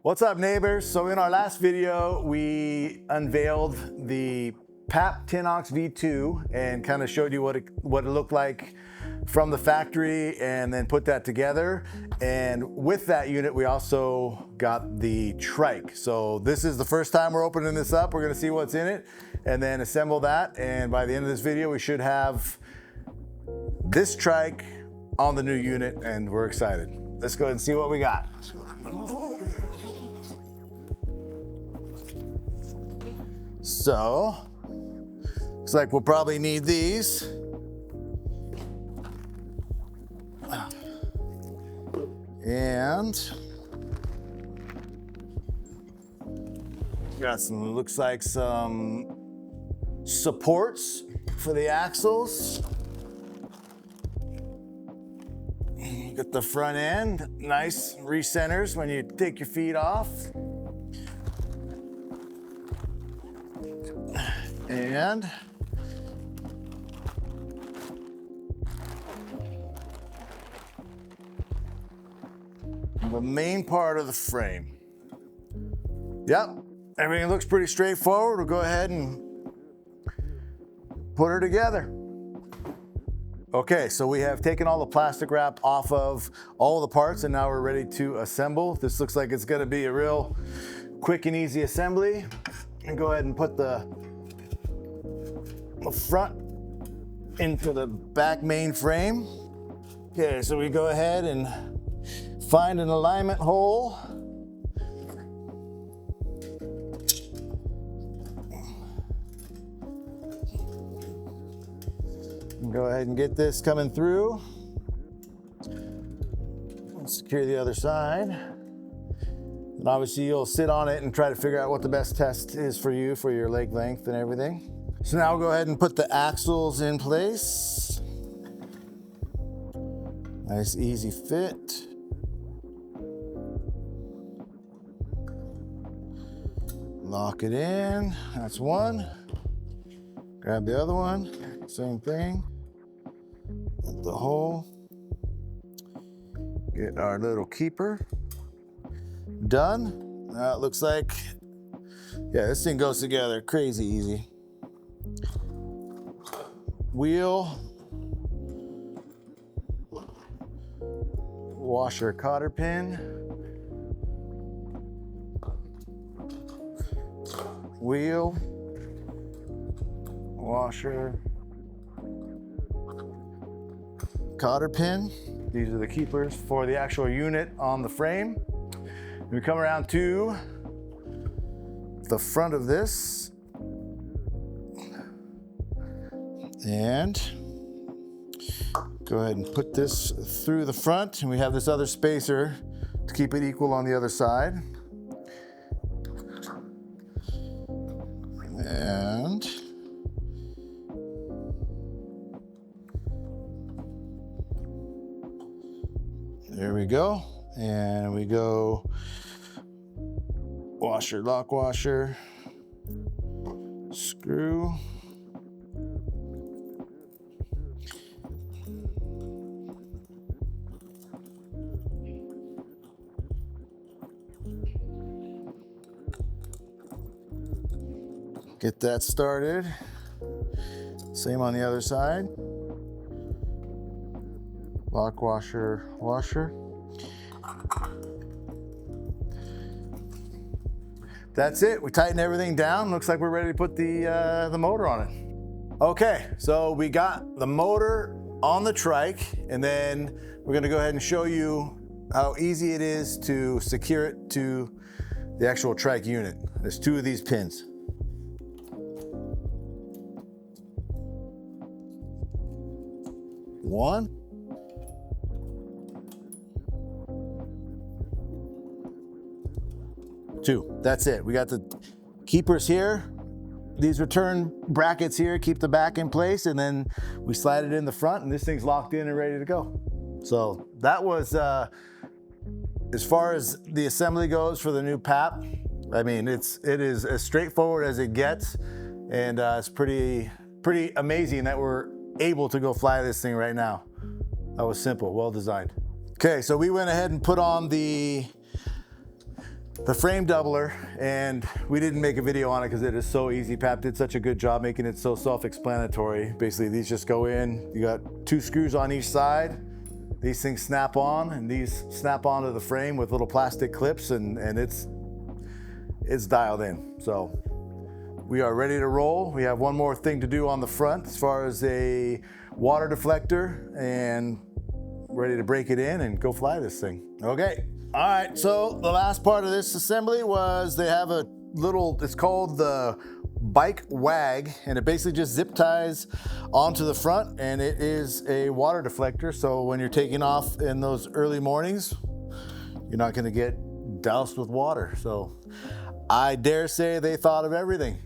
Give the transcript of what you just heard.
What's up, neighbors? So in our last video, we unveiled the PAP Tinox V2 and kind of showed you what it looked like from the factory and then put that together. And with that unit, we also got the trike. So this is the first time we're opening this up. We're gonna see what's in it and then assemble that. And by the end of this video, we should have this trike on the new unit and we're excited. Let's go ahead and see what we got. So, looks like we'll probably need these. And got some, looks like some supports for the axles. Got the front end, nice recenters when you take your feet off. And the main part of the frame. Yep, everything looks pretty straightforward. We'll go ahead and put her together. Okay, so we have taken all the plastic wrap off of all the parts and now we're ready to assemble. This looks like it's gonna be a real quick and easy assembly. And go ahead and put the front into the back main frame. Okay, so we go ahead and find an alignment hole. Go ahead and get this coming through. Secure the other side. And obviously you'll sit on it and try to figure out what the best test is for you for your leg length and everything. So now we'll go ahead and put the axles in place. Nice easy fit. Lock it in, that's one. Grab the other one, same thing. Put the hole. Get our little keeper. Done. Now it looks like, yeah, this thing goes together crazy easy. Wheel, washer cotter pin, wheel, washer, cotter pin. These are the keepers for the actual unit on the frame. We come around to the front of this and go ahead and put this through the front, and we have this other spacer to keep it equal on the other side. And there we go. And we go washer, lock washer, screw. Get that started. Same on the other side. Lock washer, washer. That's it. We tighten everything down. Looks like we're ready to put the motor on it. Okay, so we got the motor on the trike, and then we're gonna go ahead and show you how easy it is to secure it to the actual trike unit. There's two of these pins. One. Two. That's it. We got the keepers here. These return brackets here keep the back in place, and then we slide it in the front, and this thing's locked in and ready to go. So that was, as far as the assembly goes for the new PAP, I mean, it is as straightforward as it gets, and it's pretty amazing that we're able to go fly this thing right now. That was simple, well designed. Okay, so we went ahead and put on the the frame doubler, and we didn't make a video on it because it is so easy. PAP did such a good job making it so self-explanatory. Basically, these just go in. You got 2 screws on each side. These things snap on, and these snap onto the frame with little plastic clips, and it's dialed in. So we are ready to roll. We have one more thing to do on the front as far as a water deflector, and ready to break it in and go fly this thing. Okay. All right, so the last part of this assembly was they have a little, it's called the bike wag, and it basically just zip ties onto the front, and it is a water deflector. So when you're taking off in those early mornings, you're not gonna get doused with water. So I dare say they thought of everything.